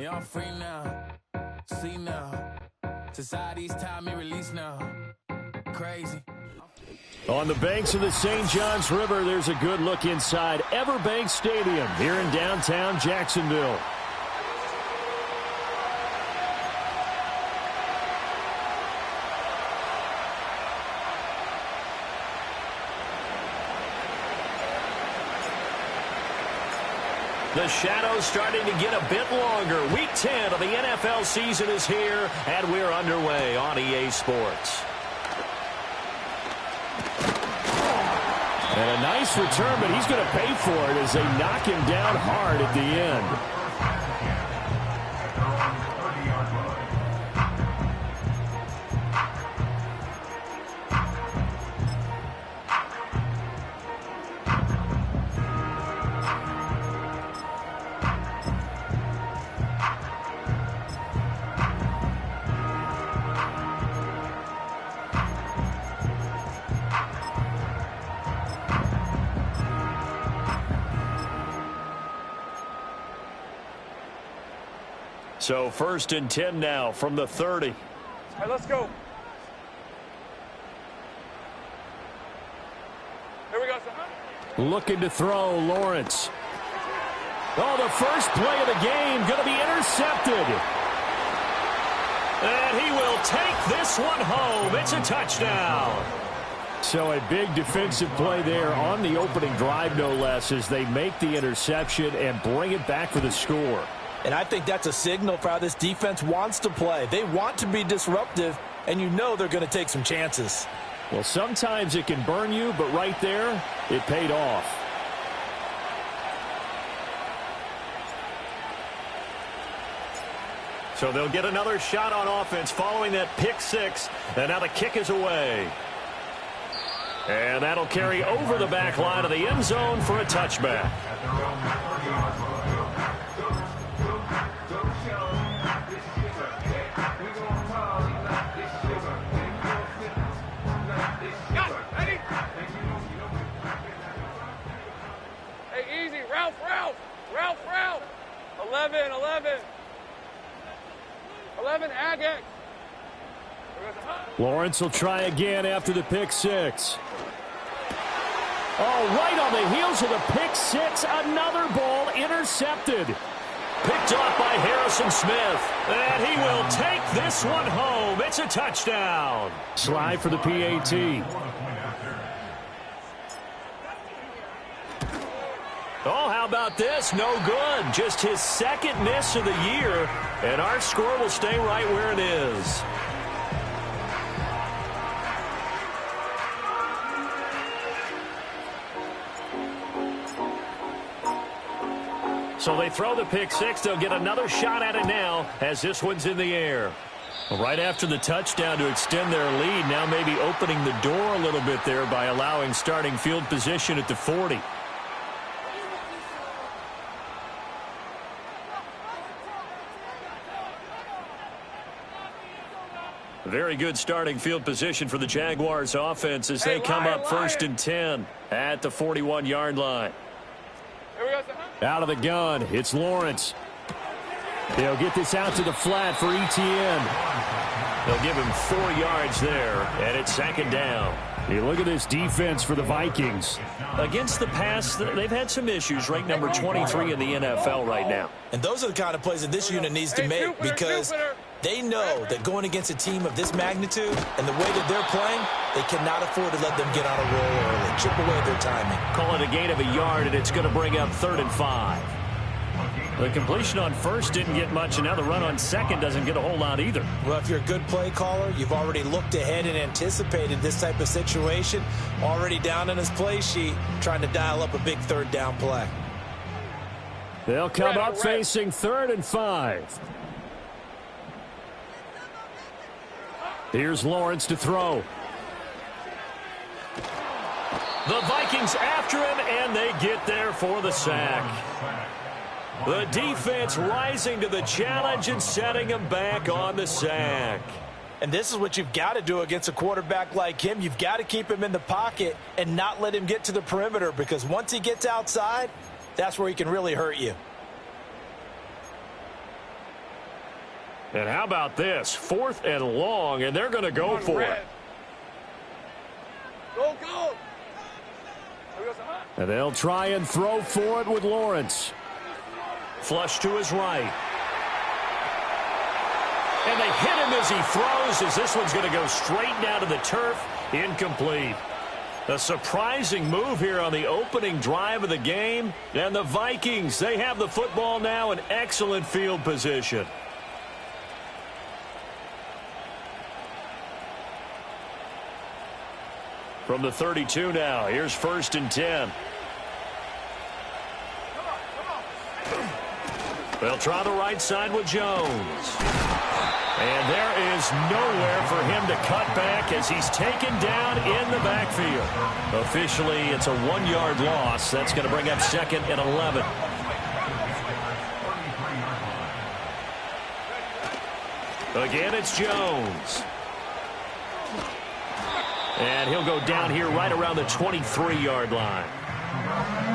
Yeah, I'm free now. See now. Society's time me release now. Crazy. On the banks of the St. Johns River, there's a good look inside Everbank Stadium here in downtown Jacksonville. The shadow's starting to get a bit longer. Week 10 of the NFL season is here, and we're underway on EA Sports. And a nice return, but he's going to pay for it as they knock him down hard at the end. So 1st and 10 now from the 30. All right, let's go. Here we go, son. Looking to throw, Lawrence. Oh, the first play of the game going to be intercepted. And he will take this one home. It's a touchdown. So a big defensive play there on the opening drive, no less, as they make the interception and bring it back for the score. And I think that's a signal for how this defense wants to play. They want to be disruptive, and you know they're going to take some chances. Well, sometimes it can burn you, but right there, it paid off. So they'll get another shot on offense following that pick six, and now the kick is away. And that'll carry over the back line of the end zone for a touchback. Hey, easy. Ralph. 11, Agate. Lawrence will try again after the pick six. Oh, right on the heels of the pick six, another ball intercepted. Picked off by Harrison Smith. And he will take this one home. It's a touchdown. Slide for the PAT. Oh, how about this? No good. Just his second miss of the year. And our score will stay right where it is. So they throw the pick six. They'll get another shot at it now as this one's in the air. Right after the touchdown to extend their lead, now maybe opening the door a little bit there by allowing starting field position at the 40. Very good starting field position for the Jaguars offense as they come up 1st and 10 at the 41-yard line. Out of the gun, it's Lawrence. They'll get this out to the flat for Etienne. They'll give him 4 yards there, and it's 2nd down. Hey, look at this defense for the Vikings. Against the pass, they've had some issues, ranked number 23 in the NFL right now. And those are the kind of plays that this unit needs to make because they know that going against a team of this magnitude and the way that they're playing, they cannot afford to let them get on a roll early, chip away their timing. Call it a gain of a yard, and it's going to bring up 3rd and 5. The completion on first didn't get much, and now the run on second doesn't get a whole lot either. Well, if you're a good play caller, you've already looked ahead and anticipated this type of situation, already down in his play sheet, trying to dial up a big 3rd down play. They'll come up facing 3rd and 5. Here's Lawrence to throw. The Vikings after him, and they get there for the sack. The defense rising to the challenge and setting him back on the sack. And this is what you've got to do against a quarterback like him. You've got to keep him in the pocket and not let him get to the perimeter, because once he gets outside, that's where he can really hurt you. And how about this? 4th and long, and they're going to go for it. Go, go. And they'll try and throw for it with Lawrence. Flush to his right. And they hit him as he throws, as this one's going to go straight down to the turf. Incomplete. A surprising move here on the opening drive of the game. And the Vikings, they have the football now in excellent field position. From the 32 now, here's 1st and 10. They'll try the right side with Jones. And there is nowhere for him to cut back as he's taken down in the backfield. Officially, it's a 1-yard loss. That's going to bring up 2nd and 11. Again, it's Jones. And he'll go down here right around the 23-yard line.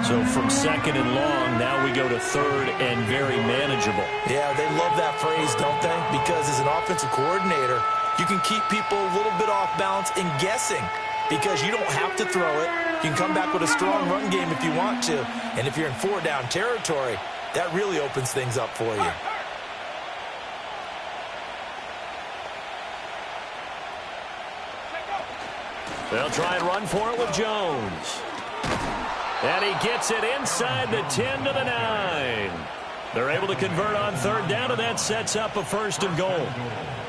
So from 2nd and long, now we go to 3rd and very manageable. Yeah, they love that phrase, don't they? Because as an offensive coordinator, you can keep people a little bit off balance and guessing because you don't have to throw it. You can come back with a strong run game if you want to. And if you're in 4-down territory, that really opens things up for you. They'll try and run for it with Jones. And he gets it inside the 10 to the 9. They're able to convert on 3rd down, and that sets up a 1st and goal.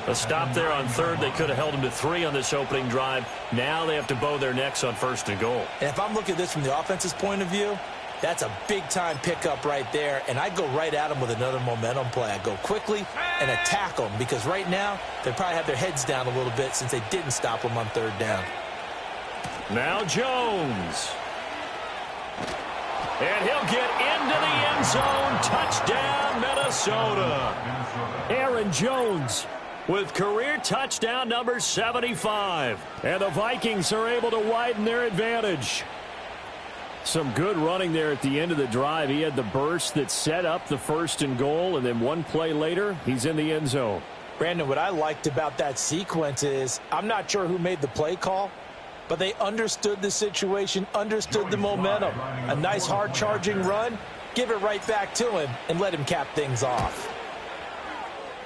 A stop there on 3rd. They could have held him to 3 on this opening drive. Now they have to bow their necks on 1st and goal. And if I'm looking at this from the offense's point of view, that's a big-time pickup right there, and I'd go right at him with another momentum play. I'd go quickly and attack them because right now they probably have their heads down a little bit since they didn't stop them on 3rd down. Now Jones. And he'll get into the end zone. Touchdown, Minnesota. Aaron Jones with career touchdown number 75. And the Vikings are able to widen their advantage. Some good running there at the end of the drive. He had the burst that set up the 1st and goal, and then one play later, he's in the end zone. Brandon, what I liked about that sequence is I'm not sure who made the play call, but they understood the situation, understood the momentum. A nice hard-charging run, give it right back to him, and let him cap things off.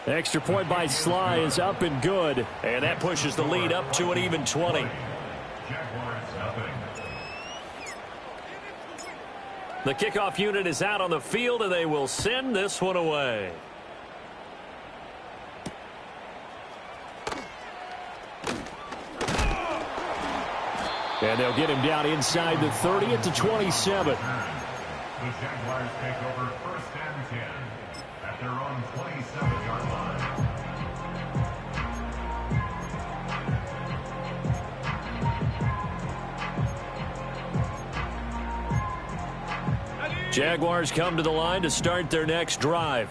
Extra point by Sly is up and good, and that pushes the lead up to an even 20. The kickoff unit is out on the field, and they will send this one away. And they'll get him down inside the 30 at the 27. The Jaguars take over 1st and 10 at their own 27-yard line. Jaguars come to the line to start their next drive.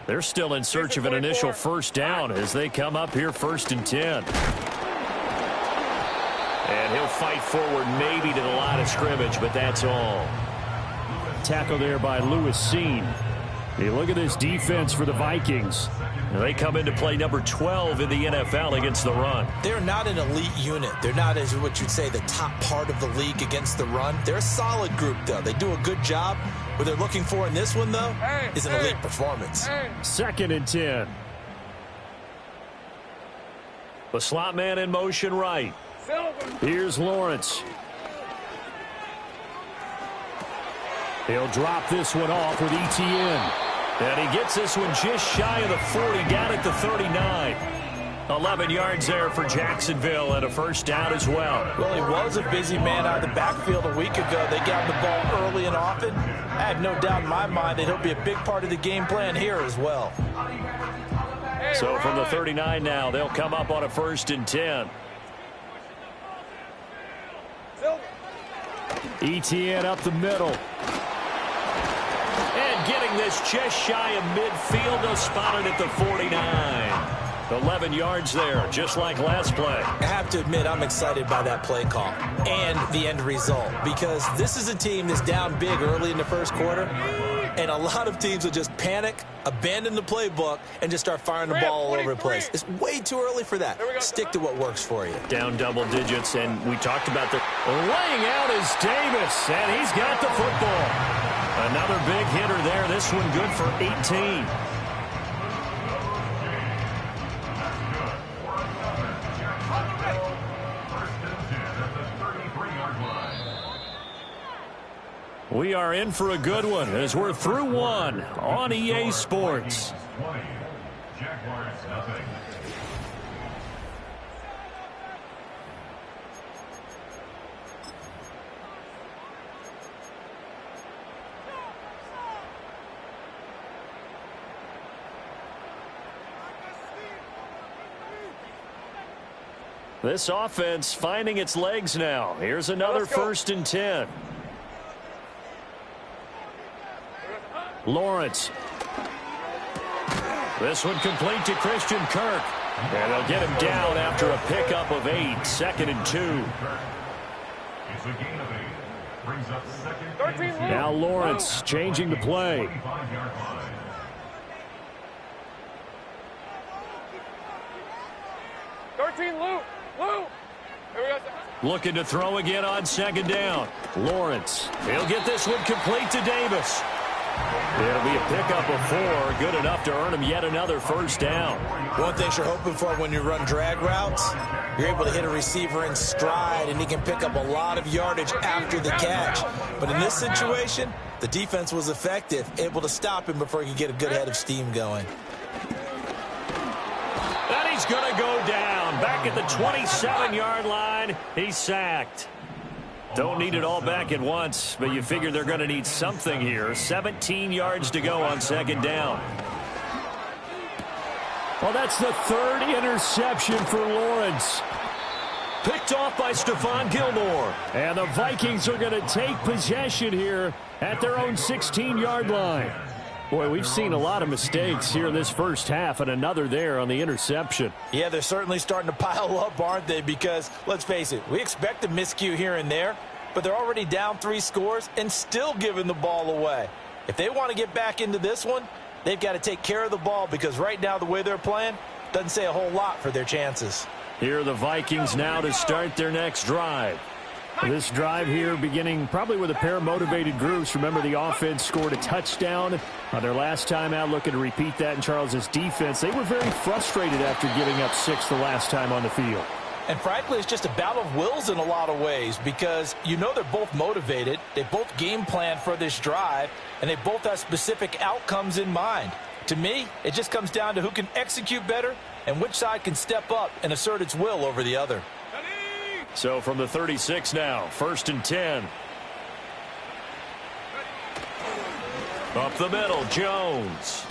They're still in search of an initial 1st down as they come up here 1st and 10. And he'll fight forward maybe to the line of scrimmage, but that's all. Tackle there by Lewis Seen. Hey, look at this defense for the Vikings. And they come into play number 12 in the NFL against the run. They're not an elite unit. They're not, as what you'd say, the top part of the league against the run. They're a solid group, though. They do a good job. What they're looking for in this one, though, is an elite performance. 2nd and 10. The slot man in motion right. Here's Lawrence. He'll drop this one off with Etienne. And he gets this one just shy of the 40, down at the 39. 11 yards there for Jacksonville and a 1st down as well. Well, he was a busy man out of the backfield a week ago. They got the ball early and often. I have no doubt in my mind that he'll be a big part of the game plan here as well. So from the 39 now, they'll come up on a 1st and 10. Etienne up the middle. And getting this just shy of midfield. They'll spot it at the 49. 11 yards there, just like last play. I have to admit, I'm excited by that play call and the end result because this is a team that's down big early in the 1st quarter. And a lot of teams will just panic, abandon the playbook, and just start firing the ball all over the place. It's way too early for that. Stick to what works for you. Down double digits, and we talked about the laying out is Davis, and he's got the football. Another big hitter there. This one good for 18. We are in for a good one as we're through one on EA Sports. This offense finding its legs now. Here's another 1st and 10. Lawrence. This one complete to Christian Kirk. And they'll get him down after a pickup of 8. 2nd and 2. It's a gain of 8. Brings up 2nd and 2. Now Lawrence changing the play. 25-yard line. Looking to throw again on 2nd down. Lawrence. He'll get this one complete to Davis. It'll be a pickup of 4. Good enough to earn him yet another 1st down. One thing you're hoping for when you run drag routes, you're able to hit a receiver in stride, and he can pick up a lot of yardage after the catch. But in this situation, the defense was effective, able to stop him before he could get a good head of steam going. And he's going to go down. Back at the 27-yard line, he's sacked. Don't need it all back at once, but you figure they're going to need something here. 17 yards to go on 2nd down. Well, that's the 3rd interception for Lawrence. Picked off by Stephon Gilmore. And the Vikings are going to take possession here at their own 16-yard line. Boy, we've seen a lot of mistakes here in this first half, and another there on the interception. Yeah, they're certainly starting to pile up, aren't they? Because, let's face it, we expect a miscue here and there, but they're already down 3 scores and still giving the ball away. If they want to get back into this one, they've got to take care of the ball, because right now the way they're playing doesn't say a whole lot for their chances. Here are the Vikings now to start their next drive. This drive here beginning probably with a pair of motivated groups. Remember, the offense scored a touchdown on their last time out, looking to repeat that in Charles's defense. They were very frustrated after giving up 6 the last time on the field. And frankly, it's just a battle of wills in a lot of ways, because you know they're both motivated, they both game plan for this drive, and they both have specific outcomes in mind. To me, it just comes down to who can execute better and which side can step up and assert its will over the other. So from the 36 now, 1st and 10. Up the middle, Jones.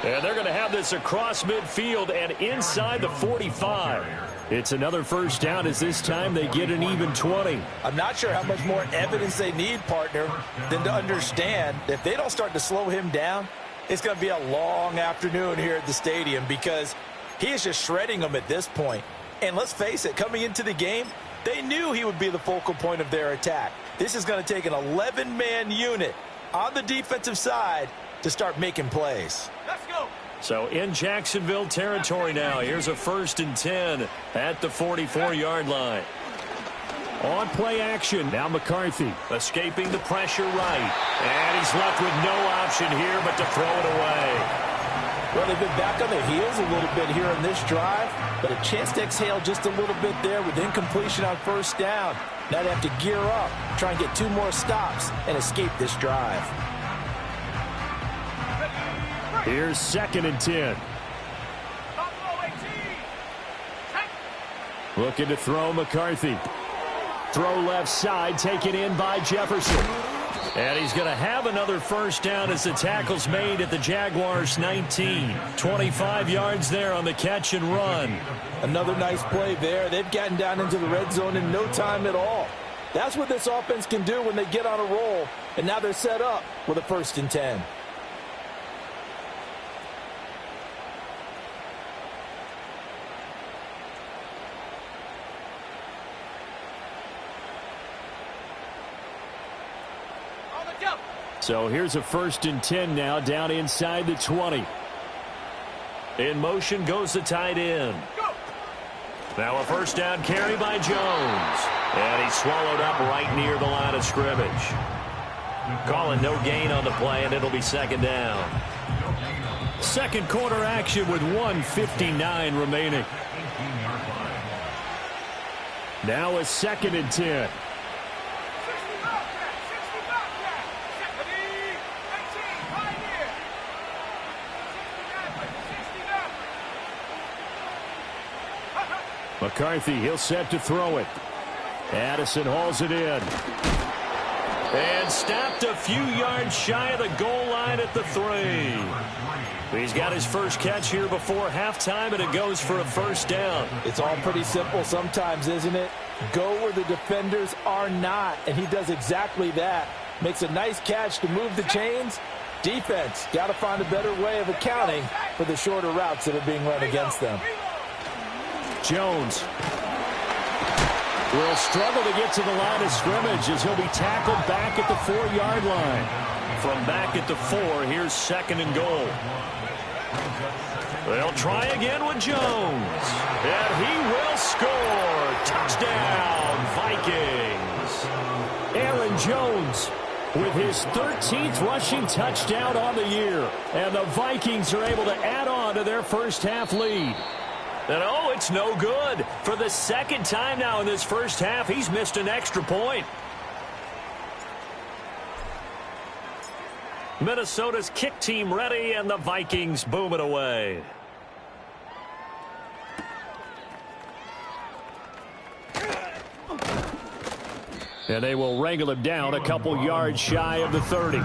And they're going to have this across midfield and inside the 45. It's another 1st down, as this time they get an even 20. I'm not sure how much more evidence they need, partner, than to understand that if they don't start to slow him down, it's going to be a long afternoon here at the stadium, because he is just shredding them at this point. And let's face it, coming into the game, they knew he would be the focal point of their attack. This is going to take an 11-man unit on the defensive side to start making plays. Let's go. So in Jacksonville territory now. Here's a 1st and 10 at the 44-yard line. On play action, now McCarthy escaping the pressure right. And he's left with no option here but to throw it away. Well, they've been back on their heels a little bit here in this drive, but a chance to exhale just a little bit there with incompletion on 1st down. Now they have to gear up, try and get 2 more stops, and escape this drive. Here's 2nd and 10. Looking to throw McCarthy. Throw left side, taken in by Jefferson. And he's going to have another 1st down as the tackle's made at the Jaguars' 19. 25 yards there on the catch and run. Another nice play there. They've gotten down into the red zone in no time at all. That's what this offense can do when they get on a roll. And now they're set up with a 1st and 10. So here's a 1st and 10 now down inside the 20. In motion goes the tight end. Now a 1st down carry by Jones. And he's swallowed up right near the line of scrimmage. Calling no gain on the play, and it'll be 2nd down. Second quarter action with 1:59 remaining. Now a 2nd and 10. McCarthy, he'll set to throw it. Addison hauls it in. And stopped a few yards shy of the goal line at the 3. He's got his first catch here before halftime, and it goes for a 1st down. It's all pretty simple sometimes, isn't it? Go where the defenders are not, and he does exactly that. Makes a nice catch to move the chains. Defense, got to find a better way of accounting for the shorter routes that are being run against them. Jones will struggle to get to the line of scrimmage as he'll be tackled back at the 4-yard line. From back at the 4, here's 2nd and goal. They'll try again with Jones. And he will score. Touchdown, Vikings. Aaron Jones with his 13th rushing touchdown on the year. And the Vikings are able to add on to their first half lead. And oh, it's no good. For the 2nd time now in this first half, he's missed an extra point. Minnesota's kick team ready, and the Vikings boom it away. And they will wrangle him down a couple yards shy of the 30.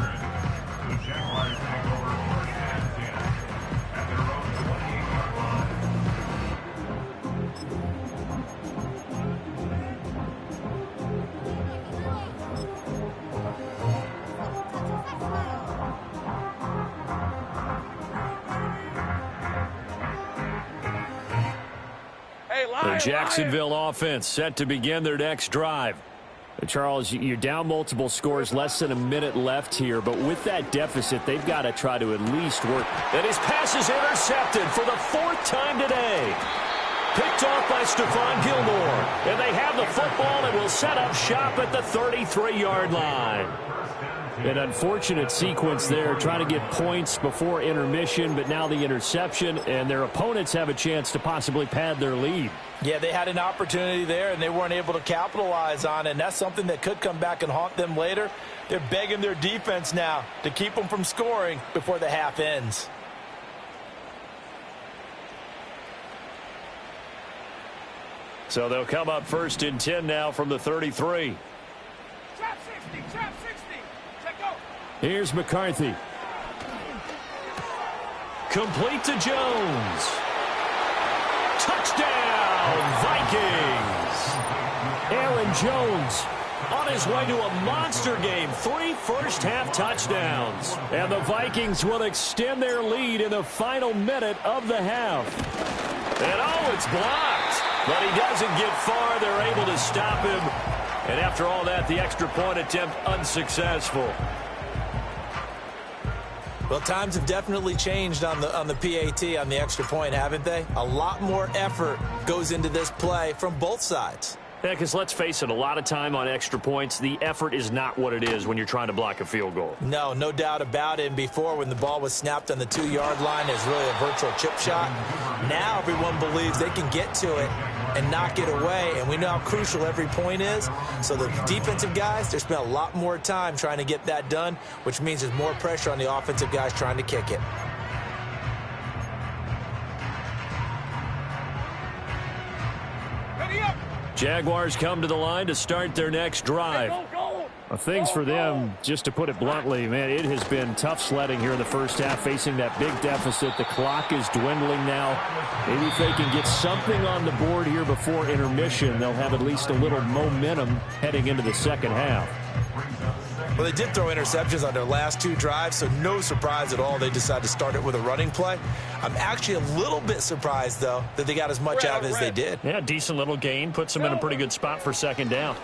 The Jacksonville offense set to begin their next drive. Charles, you're down multiple scores, less than a minute left here, but with that deficit, they've got to try to at least work. And his pass is intercepted for the 4th time today. Picked off by Stephon Gilmore. And they have the football and will set up shop at the 33-yard line. An unfortunate sequence there, trying to get points before intermission, but now the interception, and their opponents have a chance to possibly pad their lead. Yeah, they had an opportunity there, and they weren't able to capitalize on it, and that's something that could come back and haunt them later. They're begging their defense now to keep them from scoring before the half ends. So they'll come up 1st and 10 now from the 33. Trap 60, trap 60. Check go. Here's McCarthy. Complete to Jones. Touchdown, Vikings. Aaron Jones on his way to a monster game. 3 first-half touchdowns. And the Vikings will extend their lead in the final minute of the half. And oh, it's blocked. But he doesn't get far. They're able to stop him. And after all that, the extra point attempt unsuccessful. Well, times have definitely changed on the PAT, on the extra point, haven't they? A lot more effort goes into this play from both sides. Yeah, because let's face it, a lot of time on extra points, the effort is not what it is when you're trying to block a field goal. No doubt about it. And before, when the ball was snapped on the 2-yard line, it's really a virtual chip shot. Now everyone believes they can get to it and knock it away, and we know how crucial every point is. So the defensive guys, they spent a lot more time trying to get that done, which means there's more pressure on the offensive guys trying to kick it. Jaguars come to the line to start their next drive. Things for them, just to put it bluntly, man, it has been tough sledding here in the first half, facing that big deficit. The clock is dwindling now. Maybe if they can get something on the board here before intermission, they'll have at least a little momentum heading into the second half. Well, they did throw interceptions on their last 2 drives, so no surprise at all they decided to start it with a running play. I'm actually a little bit surprised, though, that they got as much out as they did. Yeah, decent little gain. Puts them in a pretty good spot for second down.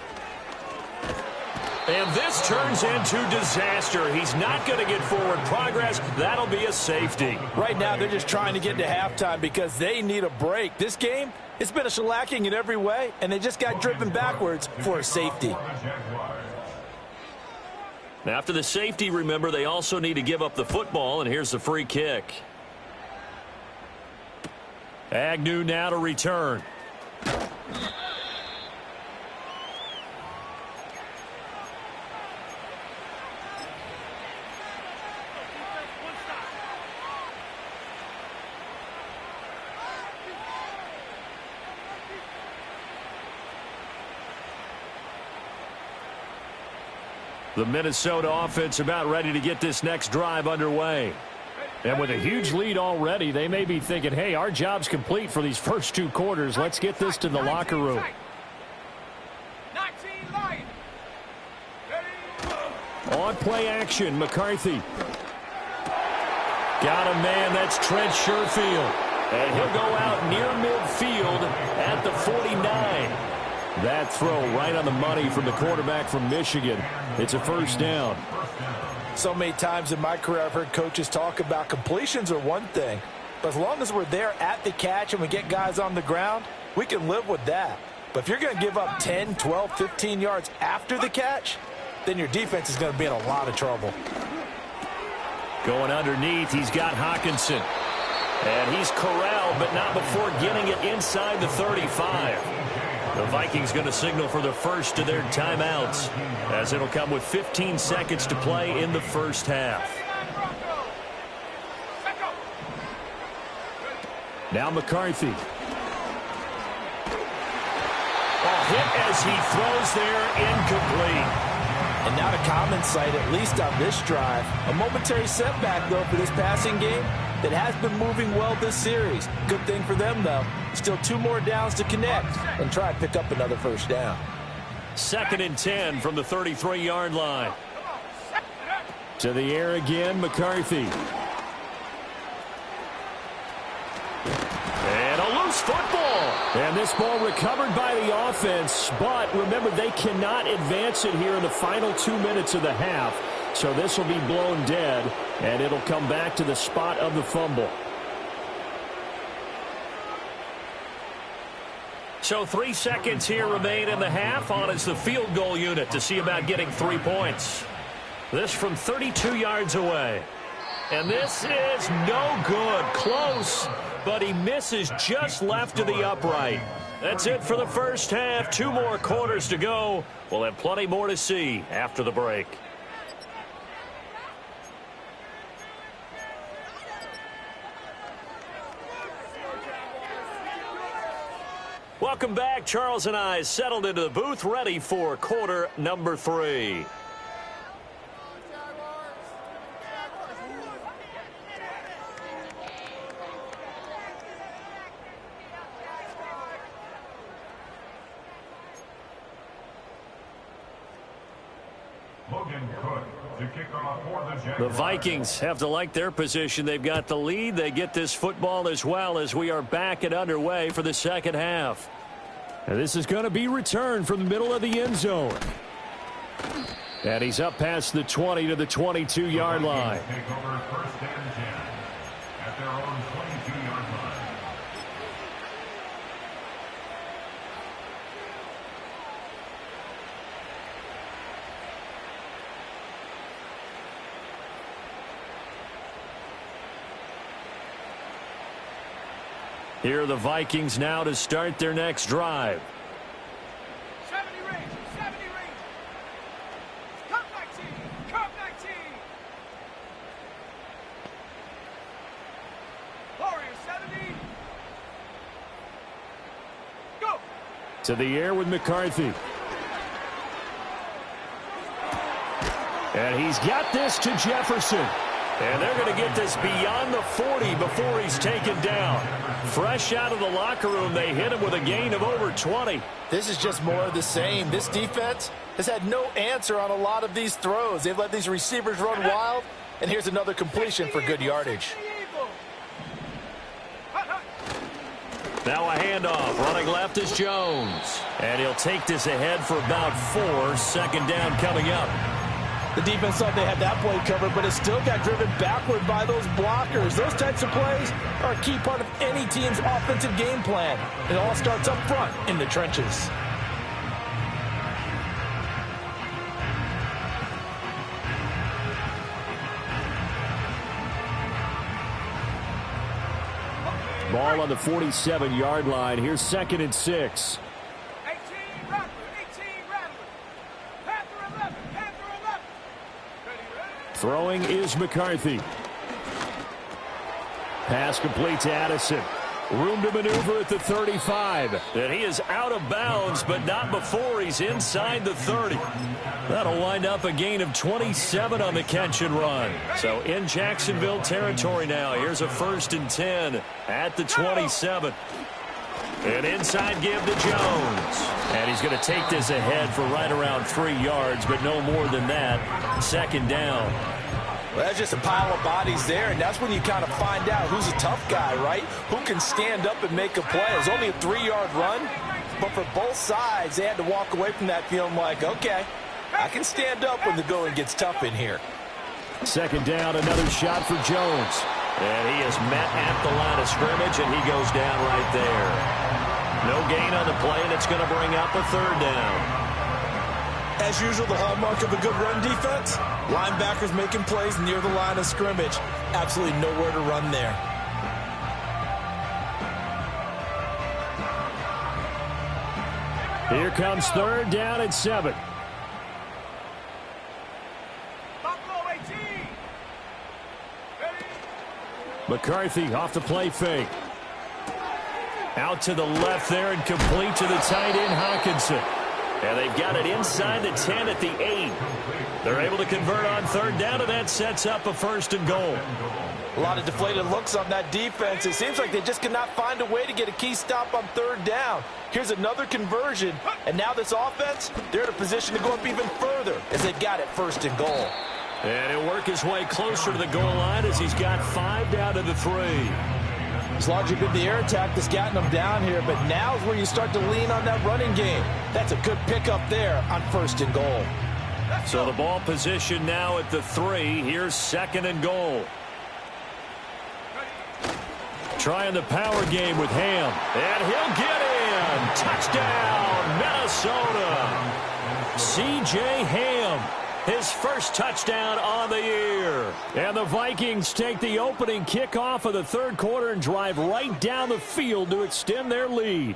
And this turns into disaster. He's not going to get forward progress. That'll be a safety. Right now, they're just trying to get to halftime because they need a break. This game, it's been a shellacking in every way, and they just got driven backwards for a safety. After the safety, remember, they also need to give up the football, and here's the free kick. Agnew now to return. The Minnesota offense about ready to get this next drive underway. And with a huge lead already, they may be thinking, hey, our job's complete for these first 2 quarters. Let's get this to the locker room. On play action, McCarthy. Got a man, that's Trent Sherfield. And he'll go out near midfield at the 49. That throw right on the money from the quarterback from Michigan. It's a first down. So many times in my career I've heard coaches talk about completions are one thing, but as long as we're there at the catch and we get guys on the ground, we can live with that. But if you're going to give up 10, 12, 15 yards after the catch, then your defense is going to be in a lot of trouble. Going underneath, he's got Hawkinson. And he's corralled, but not before getting it inside the 35. The Vikings going to signal for the first of their timeouts, as it'll come with 15 seconds to play in the first half. Now McCarthy. A hit as he throws there, incomplete. And not a common sight, at least on this drive. A momentary setback, though, for this passing game that has been moving well this series. Good thing for them, though. Still 2 more downs to connect and try and pick up another first down. 2nd and 10 from the 33-yard line. To the air again, McCarthy. And a loose football. And this ball recovered by the offense, but remember, they cannot advance it here in the final 2 minutes of the half. So this will be blown dead, and it'll come back to the spot of the fumble. So 3 seconds here remain in the half. On is the field goal unit to see about getting 3 points. This from 32 yards away. And this is no good. Close, but he misses just left of the upright. That's it for the first half. 2 more quarters to go. We'll have plenty more to see after the break. Welcome back. Charles and I settled into the booth, ready for quarter number 3. The Vikings have to like their position. They've got the lead. They get this football as well as we are back and underway for the second half. And this is going to be returned from the middle of the end zone. And he's up past the 20 to the 22-yard line. Take over 1st and 10 at their own 22-yard line. Here are the Vikings now to start their next drive. 70 range, 70 range. Curve 19, curve 19. Warrior 70. Go. To the air with McCarthy. And he's got this to Jefferson. And they're going to get this beyond the 40 before he's taken down. Fresh out of the locker room, they hit him with a gain of over 20. This is just more of the same. This defense has had no answer on a lot of these throws. They've let these receivers run wild, and here's another completion for good yardage. Now a handoff. Running left is Jones. And he'll take this ahead for about 4. Second down coming up. The defense thought they had that play covered, but it still got driven backward by those blockers. Those types of plays are a key part of any team's offensive game plan. It all starts up front in the trenches. Ball on the 47-yard line. Here's 2nd and 6. 18 Rattler, 18 Rattler. Panther 11, Panther 11. Ready. Throwing is McCarthy. Pass complete to Addison. Room to maneuver at the 35. And he is out of bounds, but not before he's inside the 30. That'll wind up a gain of 27 on the catch and run. So in Jacksonville territory now. Here's a 1st and 10 at the 27. An inside give to Jones. And he's going to take this ahead for right around 3 yards, but no more than that. Second down. Well, that's just a pile of bodies there, and that's when you kind of find out who's a tough guy, right? Who can stand up and make a play. It was only a 3-yard run, but for both sides, they had to walk away from that feeling like, okay, I can stand up when the going gets tough in here. Second down, another shot for Jones. And he is met at the line of scrimmage, and he goes down right there. No gain on the play, and it's going to bring up a 3rd down. As usual, the hallmark of a good run defense, linebackers making plays near the line of scrimmage. Absolutely nowhere to run there. Here comes 3rd down and 7. Buffalo 18. Ready. McCarthy off the play fake. Out to the left there and complete to the tight end, Hawkinson. And they've got it inside the 10 at the 8. They're able to convert on 3rd down, and that sets up a 1st and goal. A lot of deflated looks on that defense. It seems like they just cannot find a way to get a key stop on 3rd down. Here's another conversion, and now this offense, they're in a position to go up even further as they've got it 1st and goal. And he'll work his way closer to the goal line as he's got 5 down to the 3. It's largely been the air attack that's gotten them down here, but now is where you start to lean on that running game. That's a good pickup there on 1st and goal. So the ball position now at the 3. Here's 2nd and goal. Trying the power game with Ham. And he'll get in. Touchdown, Minnesota. C.J. Ham. His first touchdown on the year. And the Vikings take the opening kickoff of the 3rd quarter and drive right down the field to extend their lead.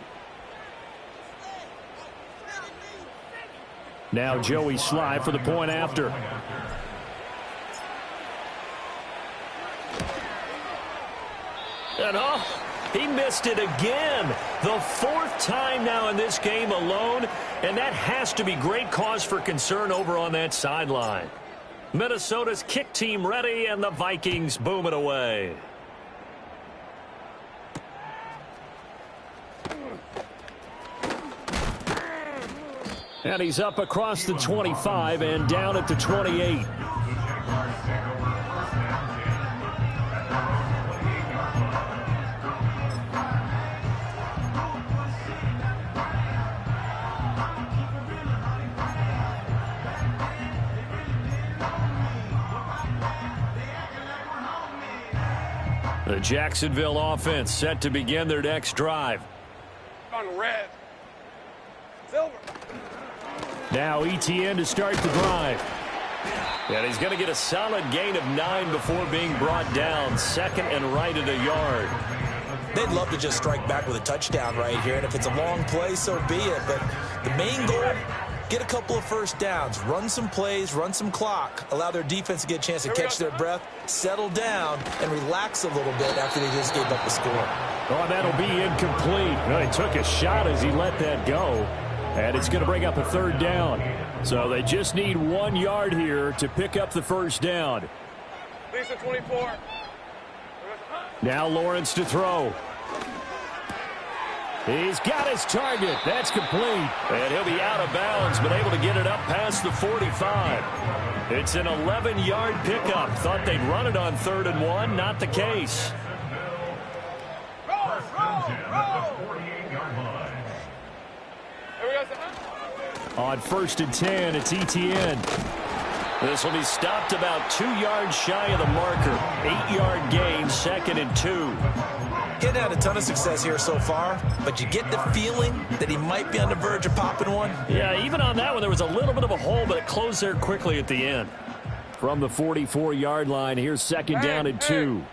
Now Joey Sly for the point after. And he missed it again. The 4th time now in this game alone, and that has to be great cause for concern over on that sideline. Minnesota's kick team ready, and the Vikings boom it away. And he's up across the 25 and down at the 28. The Jacksonville offense set to begin their next drive. On red. Silver. Now ETN to start the drive. And he's going to get a solid gain of 9 before being brought down. 2nd and right at a yard. They'd love to just strike back with a touchdown right here, and if it's a long play, so be it. But the main goal, get a couple of 1st downs, run some plays, run some clock, allow their defense to get a chance to catch their breath, settle down, and relax a little bit after they just gave up the score. Oh, that'll be incomplete. Well, he took a shot as he let that go. And it's going to bring up a 3rd down. So they just need 1 yard here to pick up the 1st down. Lisa 24. Now Lawrence to throw. He's got his target. That's complete. And he'll be out of bounds, but able to get it up past the 45. It's an 11-yard pickup. Thought they'd run it on 3rd and 1. Not the case. at the 48-yard line. On 1st and 10, it's Etienne. This will be stopped about 2 yards shy of the marker. 8-yard gain, 2nd and 2. He hadn't had a ton of success here so far, but you get the feeling that he might be on the verge of popping one. Yeah, even on that one, there was a little bit of a hole, but it closed there quickly at the end. From the 44-yard line, here's 2nd down and 2.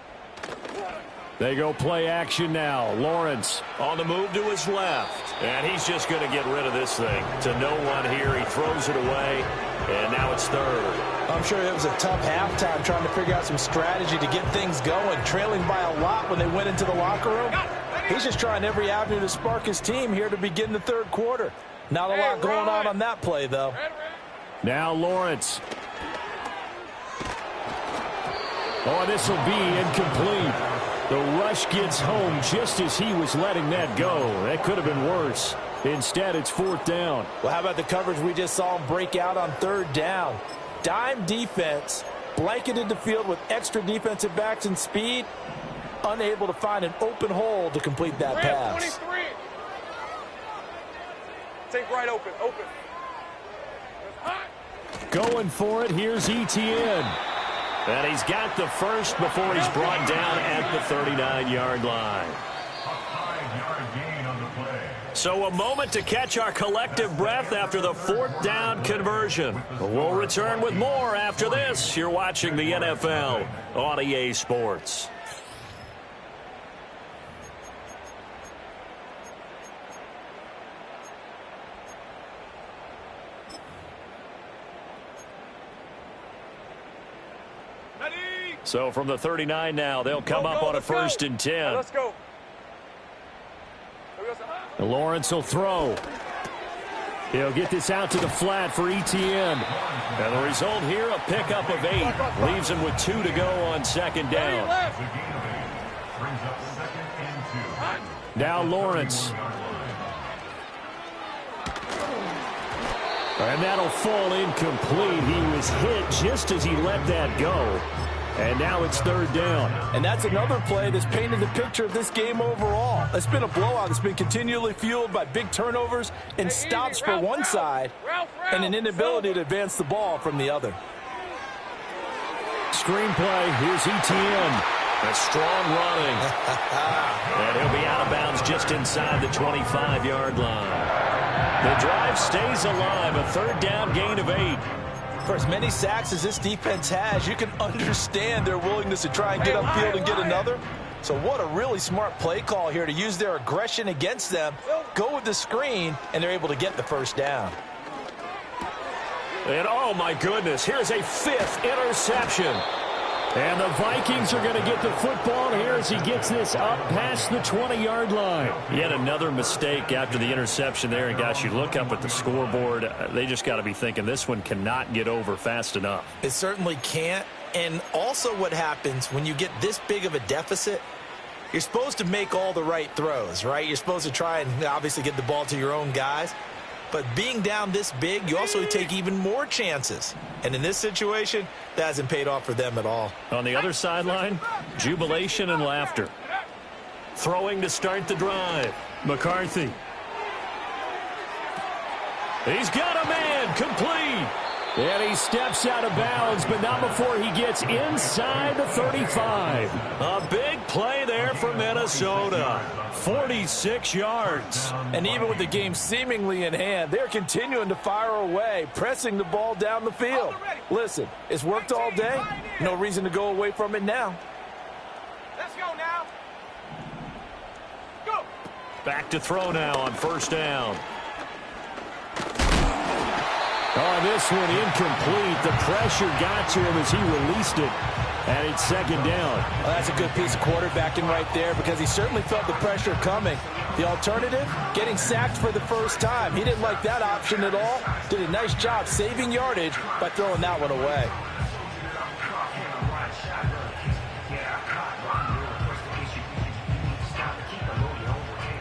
They go play action now. Lawrence on the move to his left. And he's just going to get rid of this thing. To no one here. He throws it away. And now it's 3rd. I'm sure it was a tough halftime trying to figure out some strategy to get things going. Trailing by a lot when they went into the locker room. He's just trying every avenue to spark his team here to begin the 3rd quarter. Not a lot going on that play, though. Now Lawrence. Oh, this will be incomplete. The rush gets home just as he was letting that go. That could have been worse. Instead, it's 4th down. Well, how about the coverage we just saw him break out on 3rd down? Dime defense, blanketed the field with extra defensive backs and speed, unable to find an open hole to complete that pass. 23. Take right open. Going for it, here's Etienne. And he's got the first before he's brought down at the 39-yard line. A 5-yard gain on the play. So a moment to catch our collective breath after the 4th down conversion. We'll return with more after this. You're watching the NFL on EA Sports. So from the 39 now, they'll come up on a 1st and 10. Let's go. Lawrence will throw. He'll get this out to the flat for Etienne. And the result here, a pickup of 8. Leaves him with 2 to go on 2nd down. Brings up 2nd and 2. Now Lawrence. And that'll fall incomplete. He was hit just as he let that go. And now it's 3rd down. And that's another play that's painted the picture of this game overall. It's been a blowout. It's been continually fueled by big turnovers and stops for one side and an inability to advance the ball from the other. Screenplay. Here's Etienne. A strong running. And he'll be out of bounds just inside the 25-yard line. The drive stays alive. A 3rd down gain of 8. For as many sacks as this defense has, you can understand their willingness to try and get upfield and get another. So what a really smart play call here to use their aggression against them, go with the screen, and they're able to get the 1st down. And oh my goodness, here's a 5th interception. And the Vikings are going to get the football here as he gets this up past the 20-yard line. Yet another mistake after the interception there. And, gosh, you look up at the scoreboard, they just got to be thinking this one cannot get over fast enough. It certainly can't. And also what happens when you get this big of a deficit, you're supposed to make all the right throws, right? You're supposed to try and obviously get the ball to your own guys. But being down this big, you also take even more chances. And in this situation, that hasn't paid off for them at all. On the other sideline, jubilation and laughter. Throwing to start the drive. McCarthy. He's got a man, complete. And he steps out of bounds, but not before he gets inside the 35. A big play there for Minnesota. 46 yards. And even with the game seemingly in hand, they're continuing to fire away, pressing the ball down the field. Listen, it's worked all day. No reason to go away from it now. Let's go now. Go. Back to throw now on 1st down. Oh, this one incomplete. The pressure got to him as he released it. And it's 2nd down. Well, that's a good piece of quarterbacking right there because he certainly felt the pressure coming. The alternative, getting sacked for the first time. He didn't like that option at all. Did a nice job saving yardage by throwing that one away.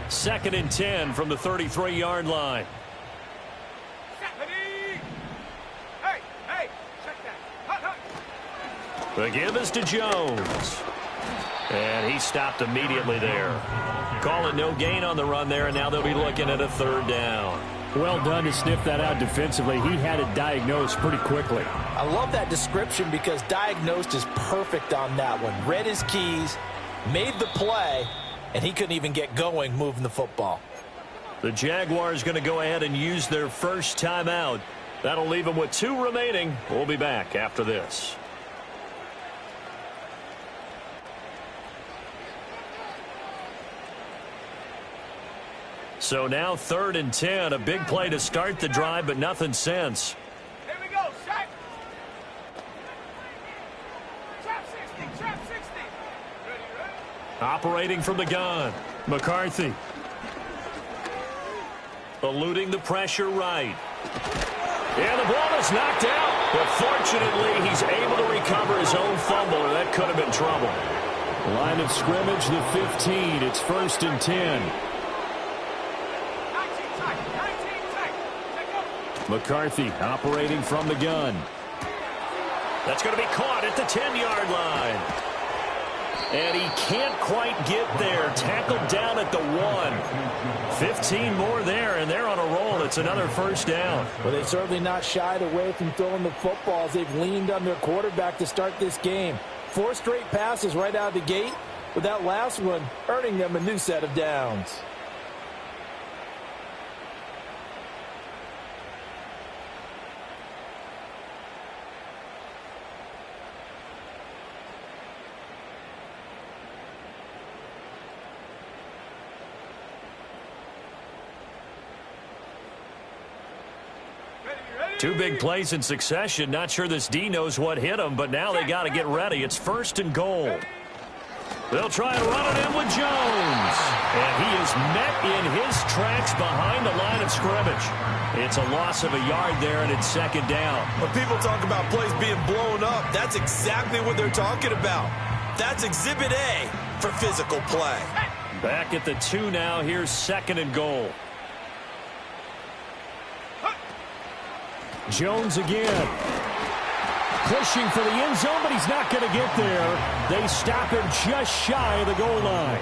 Second and 10 from the 33-yard line. The give is to Jones. And he stopped immediately there. Call it no gain on the run there, and now they'll be looking at a third down. Well done to sniff that out defensively. He had it diagnosed pretty quickly. I love that description because diagnosed is perfect on that one. Read his keys, made the play, and he couldn't even get going moving the football. The Jaguars going to go ahead and use their first timeout. That'll leave them with 2 remaining. We'll be back after this. So now 3rd and 10. A big play to start the drive, but nothing since. Here we go, Shaq. Trap 60, trap 60. Ready. Operating from the gun. McCarthy. Eluding the pressure right. And the ball is knocked out. But fortunately, he's able to recover his own fumble, or that could have been trouble. Line of scrimmage, the 15. It's 1st and 10. 19 tight. Take up. McCarthy operating from the gun. That's going to be caught at the 10-yard line. And he can't quite get there. Tackled down at the 1. 15 more there, and they're on a roll. It's another first down. Well, they've certainly not shied away from throwing the footballs. They've leaned on their quarterback to start this game. 4 straight passes right out of the gate, with that last one earning them a new set of downs. Two big plays in succession. Not sure this D knows what hit him, but now they got to get ready. It's 1st and goal. They'll try and run it in with Jones. And he is met in his tracks behind the line of scrimmage. It's a loss of a yard there, and it's 2nd down. When people talk about plays being blown up, that's exactly what they're talking about. That's Exhibit A for physical play. Back at the 2 now. Here's 2nd and goal. Jones again. Pushing for the end zone, but he's not going to get there. They stop him just shy of the goal line.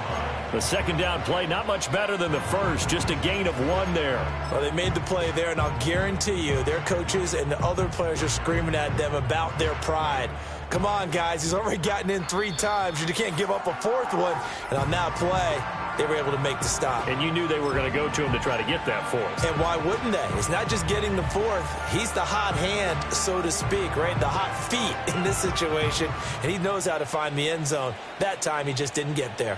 The 2nd down play, not much better than the first. Just a gain of 1 there. Well, they made the play there, and I'll guarantee you their coaches and the other players are screaming at them about their pride. Come on, guys. He's already gotten in 3 times. You can't give up a 4th one. And on that play, they were able to make the stop. And you knew they were going to go to him to try to get that 4th. And why wouldn't they? It's not just getting the 4th. He's the hot hand, so to speak, right? The hot feet in this situation. And he knows how to find the end zone. That time, he just didn't get there.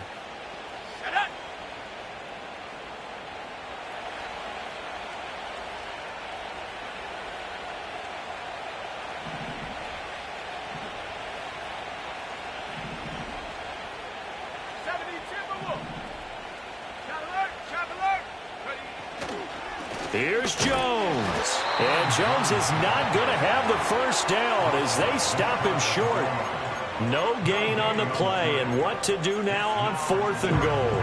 Here's Jones. And Jones is not going to have the first down as they stop him short. No gain on the play, and what to do now on 4th and goal.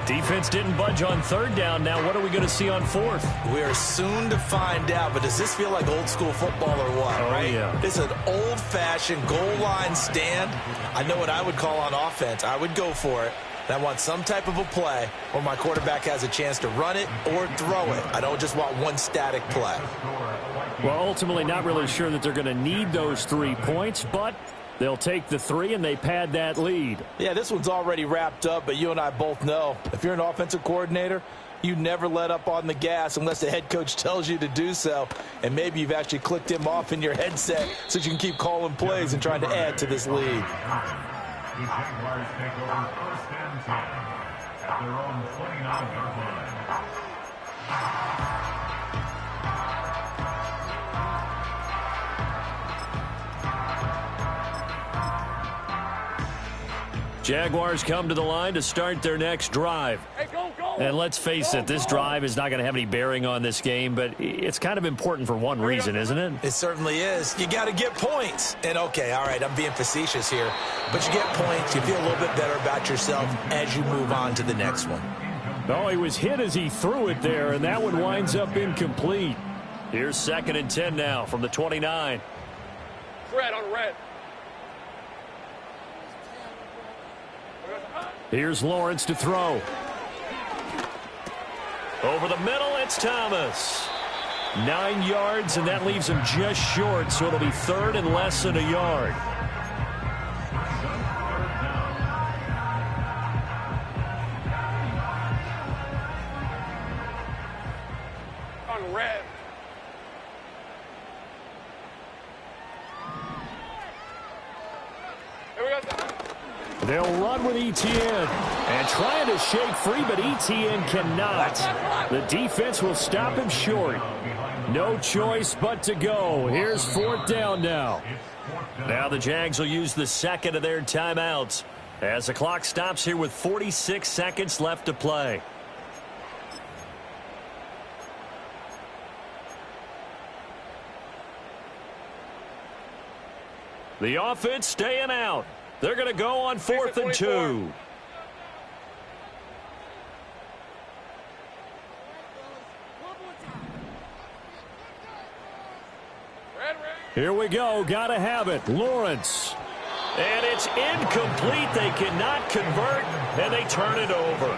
Defense didn't budge on 3rd down. Now what are we going to see on 4th? We are soon to find out, but does this feel like old school football or what, right? Yeah. This is an old-fashioned goal line stand. I know what I would call on offense. I would go for it. And I want some type of a play where my quarterback has a chance to run it or throw it. I don't just want one static play. Well, ultimately not really sure that they're going to need those 3 points, but they'll take the 3 and they pad that lead. Yeah, this one's already wrapped up, but you and I both know if you're an offensive coordinator, you never let up on the gas unless the head coach tells you to do so. And maybe you've actually clicked him off in your headset so you can keep calling plays and trying to add to this lead. The Jaguars take over 1st and 10 at their own 29-yard line. Jaguars come to the line to start their next drive. Hey, go. And let's face it, this drive is not going to have any bearing on this game, but it's kind of important for one reason, isn't it? It certainly is. You got to get points. And, okay, all right, I'm being facetious here. But you get points. You feel a little bit better about yourself as you move on to the next one. Oh, he was hit as he threw it there, and that one winds up incomplete. Here's 2nd and 10 now from the 29. Red on red. Here's Lawrence to throw. Over the middle, it's Thomas. 9 yards, and that leaves him just short, so it'll be third and less than a yard. On red. They'll run with Etienne. And trying to shake free, but Etienne cannot. The defense will stop him short. No choice but to go. Here's fourth down now. Now the Jags will use the second of their timeouts as the clock stops here with 46 seconds left to play. The offense staying out. They're going to go on 4th and 2. Here we go. Got to have it. Lawrence. And it's incomplete. They cannot convert, and they turn it over.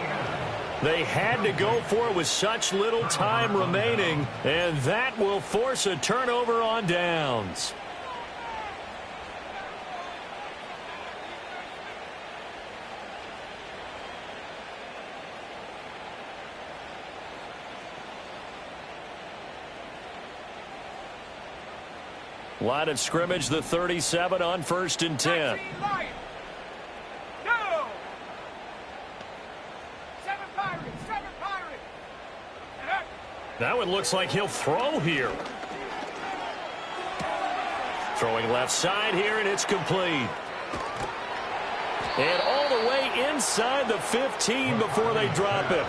They had to go for it with such little time remaining, and that will force a turnover on downs. Line of scrimmage, the 37 on 1st and 10. That one looks like he'll throw here. Throwing left side here, and it's complete. And all the way inside the 15 before they drop it.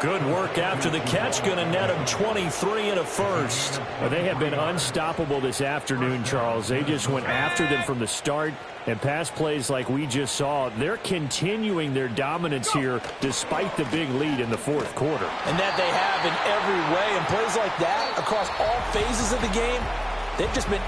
Good work after the catch. Going to net him 23 and a first. Well, they have been unstoppable this afternoon, Charles. They just went after them from the start. And pass plays like we just saw, they're continuing their dominance here despite the big lead in the fourth quarter. And that they have in every way. And plays like that across all phases of the game, they've just been